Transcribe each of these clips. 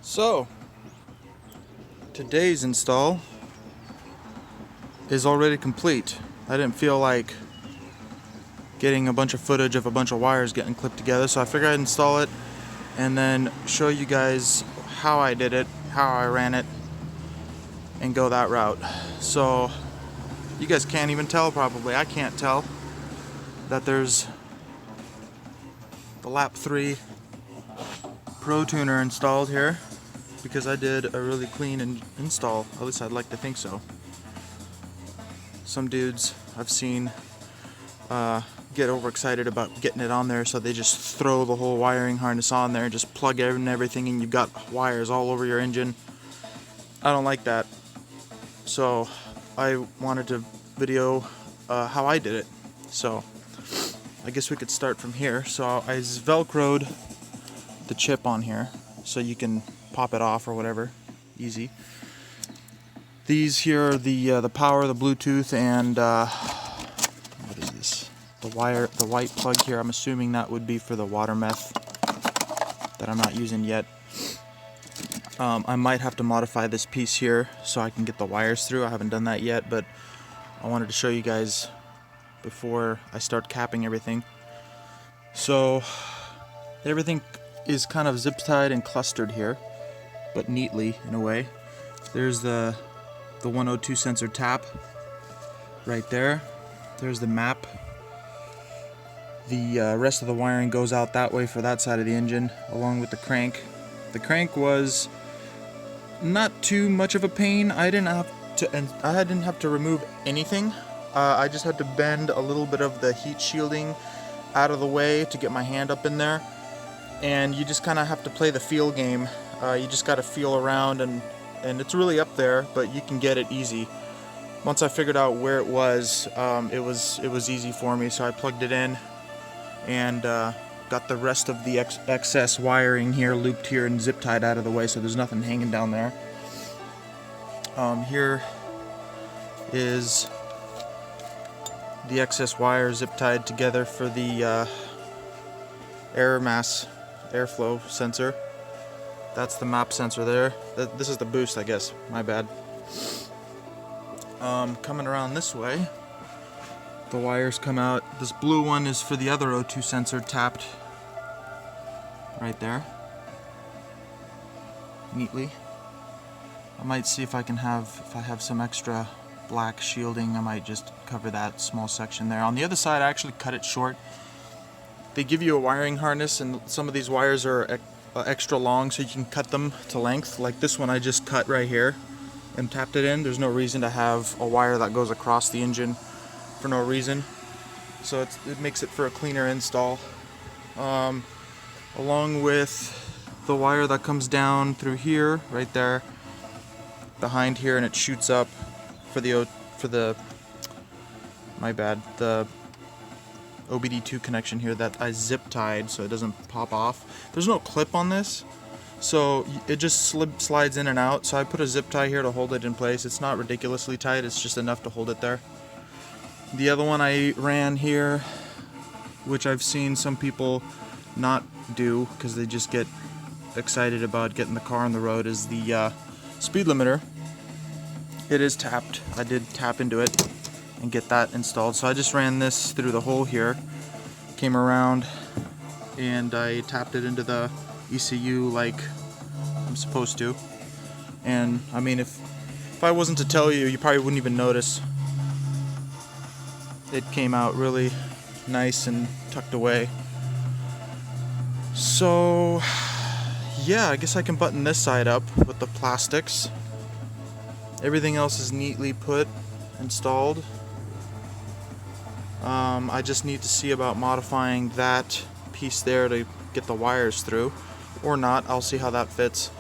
So, today's install is already complete. I didn't feel like getting a bunch of footage of a bunch of wires getting clipped together, so I figured I'd install it and then show you guys how I did it, how I ran it, and go that route. So, you guys can't even tell probably, I can't tell, that there's the Lap3 ProTuner installed here, because I did a really clean install. At least I'd like to think so. Some dudes I've seen get overexcited about getting it on there, so they just throw the whole wiring harness on there and just plug in and everything, and you've got wires all over your engine. I don't like that, so I wanted to video how I did it. So I guess we could start from here. So I velcroed the chip on here so you can pop it off or whatever, easy. These here are the power, the Bluetooth, and what is this? The wire, the white plug here. I'm assuming that would be for the water meth that I'm not using yet. I might have to modify this piece here so I can get the wires through. I haven't done that yet, but I wanted to show you guys before I start capping everything. So everything is kind of zip tied and clustered here, but neatly in a way. There's the 102 sensor tap right there. There's the map. The rest of the wiring goes out that way for that side of the engine, along with the crank. The crank was not too much of a pain. I didn't have to remove anything. I just had to bend a little bit of the heat shielding out of the way to get my hand up in there. And you just kind of have to play the feel game. You just got to feel around, and it's really up there, but you can get it easy. Once I figured out where it was easy for me. So I plugged it in and got the rest of the excess wiring here looped here and zip tied out of the way, so there's nothing hanging down there. Here is the excess wire zip tied together for the airflow sensor. That's the map sensor there. This is the boost, I guess. My bad. Coming around this way, the wires come out. This blue one is for the other O2 sensor, tapped right there, neatly. I might see if I have some extra black shielding, I might just cover that small section there. On the other side, I actually cut it short. They give you a wiring harness, and some of these wires are extra long, so you can cut them to length. Like this one I just cut right here and tapped it in. There's no reason to have a wire that goes across the engine for no reason. So it makes it for a cleaner install. Along with the wire that comes down through here, right there, behind here, and it shoots up for the OBD2 connection here that I zip tied so it doesn't pop off. There's no clip on this, so it just slides in and out. So I put a zip tie here to hold it in place. It's not ridiculously tight, it's just enough to hold it there. The other one I ran here, which I've seen some people not do because they just get excited about getting the car on the road, is the speed limiter. It is tapped. I did tap into it and get that installed. So I just ran this through the hole here, came around, and I tapped it into the ECU like I'm supposed to. And I mean, if I wasn't to tell you, you probably wouldn't even notice. It came out really nice and tucked away. So yeah, I guess I can button this side up with the plastics. Everything else is neatly installed. I just need to see about modifying that piece there to get the wires through, or not. I'll see how that fits.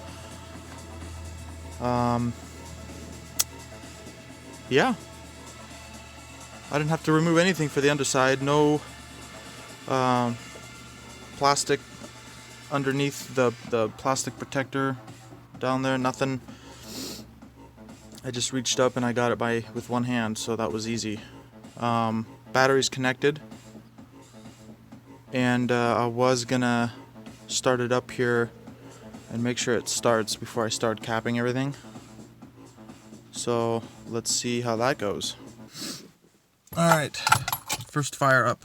Yeah, I didn't have to remove anything for the underside. No plastic underneath the plastic protector down there, nothing. I just reached up and I got it with one hand, so that was easy. Battery's connected, and I was gonna start it up here and make sure it starts before I start capping everything. So let's see how that goes. Alright, first fire up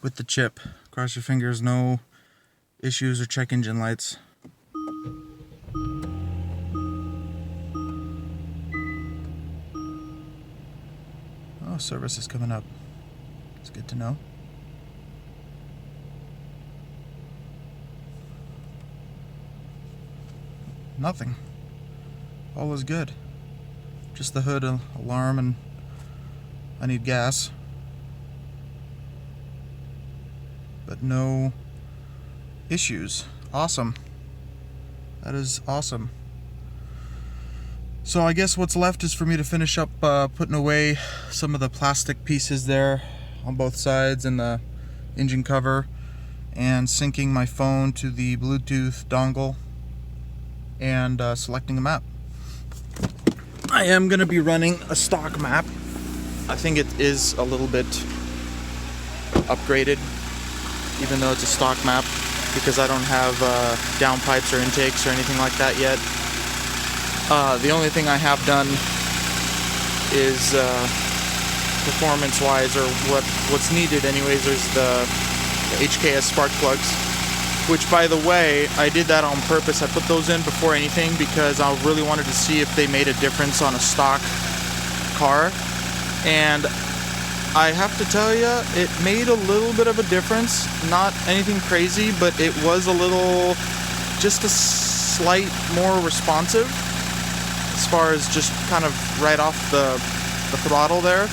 with the chip. Cross your fingers, no issues or check engine lights. Oh, service is coming up. It's good to know. Nothing. All is good. Just the hood alarm, and I need gas. But no issues. Awesome. That is awesome. So I guess what's left is for me to finish up putting away some of the plastic pieces there on both sides and the engine cover, and syncing my phone to the Bluetooth dongle, and selecting a map. I am going to be running a stock map. I think it is a little bit upgraded, even though it's a stock map, because I don't have downpipes or intakes or anything like that yet. The only thing I have done is performance-wise, or what's needed anyways, is the HKS spark plugs. Which, by the way, I did that on purpose. I put those in before anything because I really wanted to see if they made a difference on a stock car. And I have to tell you, it made a little bit of a difference. Not anything crazy, but it was a little, just a slight more responsive as far as just kind of right off the throttle there.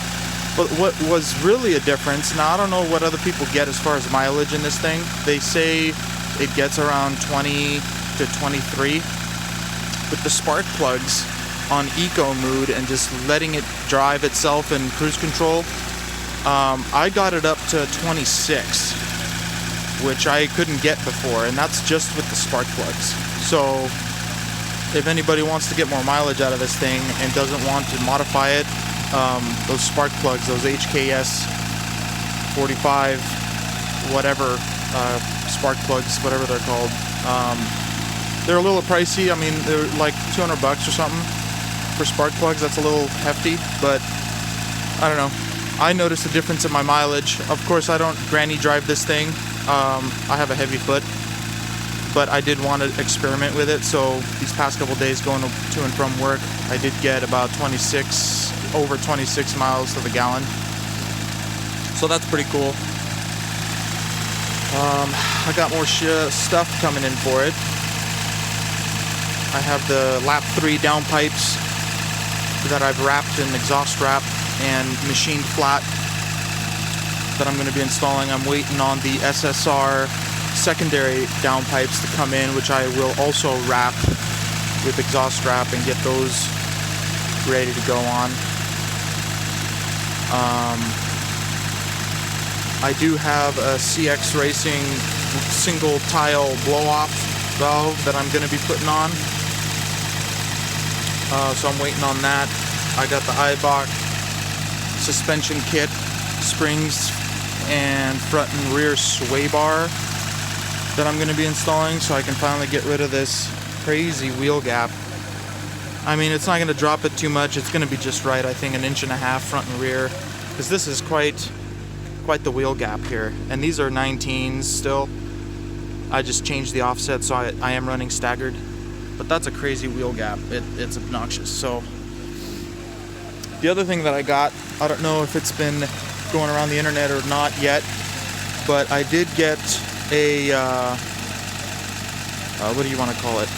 But what was really a difference, now I don't know what other people get as far as mileage in this thing. They say it gets around 20 to 23. With the spark plugs on eco mood and just letting it drive itself in cruise control, I got it up to 26, which I couldn't get before, and that's just with the spark plugs. So if anybody wants to get more mileage out of this thing and doesn't want to modify it, those spark plugs, those HKS 45 whatever spark plugs, whatever they're called, they're a little pricey. I mean, they're like $200 or something for spark plugs. That's a little hefty, but I don't know. I noticed a difference in my mileage. Of course, I don't granny drive this thing. I have a heavy foot, but I did want to experiment with it. So these past couple days going to and from work, I did get about over 26 miles to the gallon. So that's pretty cool. I got more stuff coming in for it. I have the Lap3 downpipes that I've wrapped in exhaust wrap and machined flat that I'm going to be installing. I'm waiting on the SSR secondary downpipes to come in, which I will also wrap with exhaust wrap and get those ready to go on. I do have a CX Racing single tile blow-off valve that I'm going to be putting on. So I'm waiting on that. I got the Eibach suspension kit, springs, and front and rear sway bar that I'm going to be installing, so I can finally get rid of this crazy wheel gap. I mean, it's not going to drop it too much. It's going to be just right, I think, 1.5 inches front and rear, because this is quite the wheel gap here. And these are 19s still. I just changed the offset, so I am running staggered. But that's a crazy wheel gap. It's obnoxious. So the other thing that I got, I don't know if it's been going around the internet or not yet, but I did get a what do you want to call it?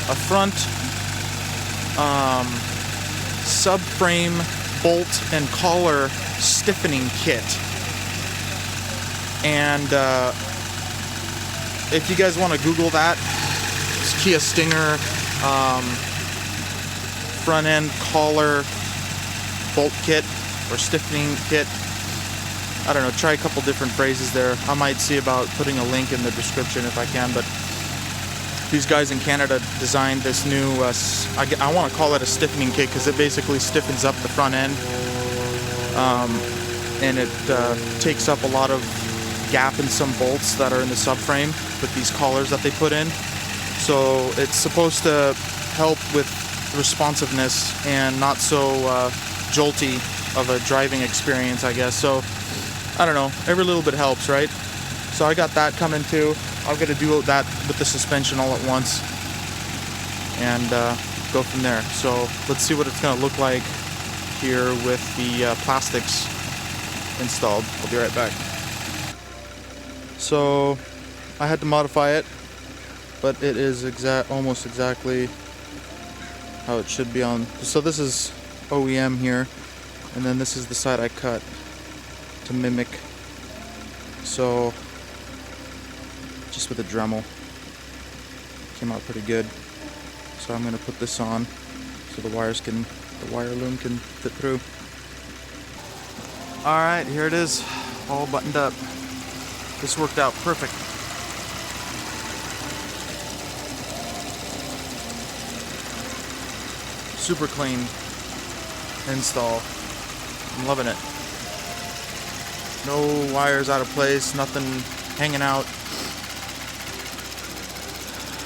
A front subframe bolt and collar stiffening kit. And if you guys want to Google that, it's Kia Stinger front end collar bolt kit or stiffening kit. I don't know, try a couple different phrases there. I might see about putting a link in the description if I can, but these guys in Canada designed this new, I want to call it a stiffening kit because it basically stiffens up the front end, and it takes up a lot of gap in some bolts that are in the subframe with these collars that they put in. So it's supposed to help with responsiveness and not so jolty of a driving experience, I guess. So I don't know, every little bit helps, right? So I got that coming too. I'm gonna do that with the suspension all at once and go from there. So let's see what it's gonna look like here with the plastics installed. I'll be right back. So I had to modify it, but it is almost exactly how it should be on. So this is OEM here, and then this is the side I cut to mimic. So just with a Dremel, came out pretty good. So I'm gonna put this on so the wire loom can fit through. All right, here it is, all buttoned up. This worked out perfect. Super clean install. I'm loving it. No wires out of place, nothing hanging out.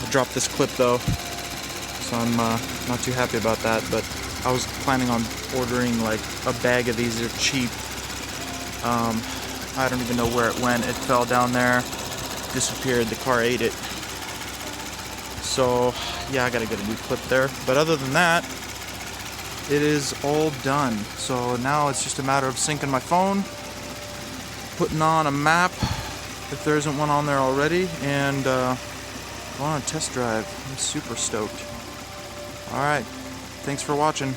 I dropped this clip though, so I'm not too happy about that, but I was planning on ordering like a bag of these. They're cheap. I don't even know where it went. It fell down there, disappeared, the car ate it. So yeah, I gotta get a new clip there. But other than that, it is all done. So now it's just a matter of syncing my phone, putting on a map if there isn't one on there already, and go on a test drive. I'm super stoked. Alright, thanks for watching.